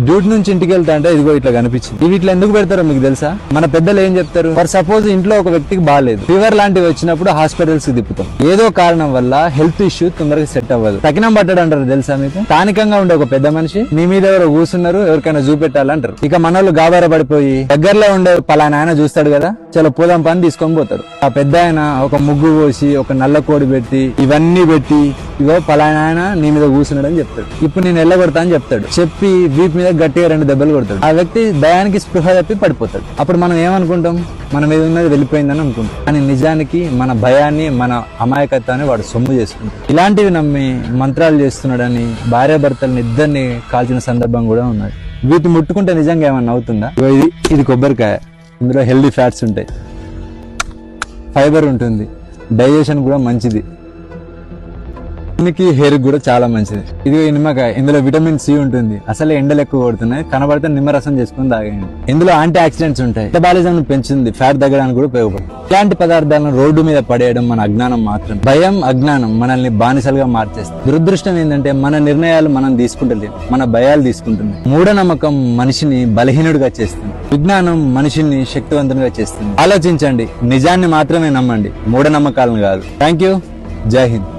Duty నుంచి ఇంటికి వెళ్తా అంటే ఇదిగో ఇట్లా కనిపించింది. ఇవి ఇట్లా ఎందుకు పెడతారో మీకు తెలుసా? మన పెద్దలు ఏం చెప్తారు, ఫర్ సపోజ్ ఇంట్లో ఒక వ్యక్తికి బాగాలేదు, ఫీవర్ లాంటివి వచ్చినప్పుడు హాస్పిటల్స్ కి తిప్పుతాం. ఏదో కారణం వల్ల హెల్త్ ఇష్యూ తొందరగా సెట్ అవ్వదు. తకినం పట్టడం అంటారు తెలుసా మీకు? స్థానికంగా ఉండే ఒక పెద్ద మనిషి నీ మీద ఎవరో కూర్చున్నారు, ఎవరికైనా చూపెట్టాలంటారు. ఇక మనోళ్ళు గాబరా పడిపోయి దగ్గరలో ఉండే పలానా ఆయన చూస్తాడు కదా, చలో పోదాం పని తీసుకొని పోతారు. ఆ పెద్ద ఆయన ఒక ముగ్గు పోసి ఒక నల్ల కోడి పెట్టి ఇవన్నీ పెట్టి ఇగో పలానా ఆయన నీ మీద కూర్చున్నాడు అని చెప్తాడు. ఇప్పుడు నేను ఎల్లగొడతా అని చెప్తాడు. చెప్పి వీపు మీద గట్టిగా 2 దెబ్బలు కొడతాడు. ఆ వ్యక్తి దయానికి స్పృహ తప్పి పడిపోతాడు. అప్పుడు మనం ఏమనుకుంటాం, మన మీద ఉన్నది వెళ్ళిపోయిందని అనుకుంటాం. కానీ నిజానికి మన భయాన్ని, మన అమాయకత్వాన్ని వాడు సొమ్ము చేసుకుంటాడు. ఇలాంటివి నమ్మి మంత్రాలు చేస్తున్నాడని భార్యాభర్తలను ఇద్దరిని కాల్చిన సందర్భం కూడా ఉన్నది. వీటిని ముట్టుకుంటే నిజంగా ఏమన్నా అవుతుందా? ఇది కొబ్బరికాయ, ఇందులో హెల్దీ ఫ్యాట్స్ ఉంటాయి, ఫైబర్ ఉంటుంది, డైజెషన్ కూడా మంచిది, హెయిర్ కూడా చాలా మంచిది. ఇది నిమ్మకాయ, ఇందులో విటమిన్ సి ఉంటుంది. అసలే ఎండలు ఎక్కువ కొడుతున్నాయి, కనబడితే నిమ్మరసం చేసుకుని తాగండి. ఇందులో యాంటీ ఆక్సిడెంట్స్ ఉంటాయి, మెటబాలిజం పెంచుతుంది, ఫ్యాట్ తగ్గడానికి కూడా ఉపయోగపడుతుంది. ఇలాంటి పదార్థాలను రోడ్డు మీద పడేయడం మన అజ్ఞానం మాత్రం. భయం, అజ్ఞానం మనల్ని బానిసలుగా మార్చేస్తుంది. దురదృష్టం ఏంటంటే మన నిర్ణయాలు మనం తీసుకుంటలేము, మన భయాలు తీసుకుంటున్నాయి. మూఢనమ్మకం మనిషిని బలహీనుడిగా చేస్తుంది, విజ్ఞానం మనిషిని శక్తివంతునిగా చేస్తుంది. ఆలోచించండి, నిజాన్ని మాత్రమే నమ్మండి, మూఢనమ్మకాలను కాదు. Thank you. జై హింద్.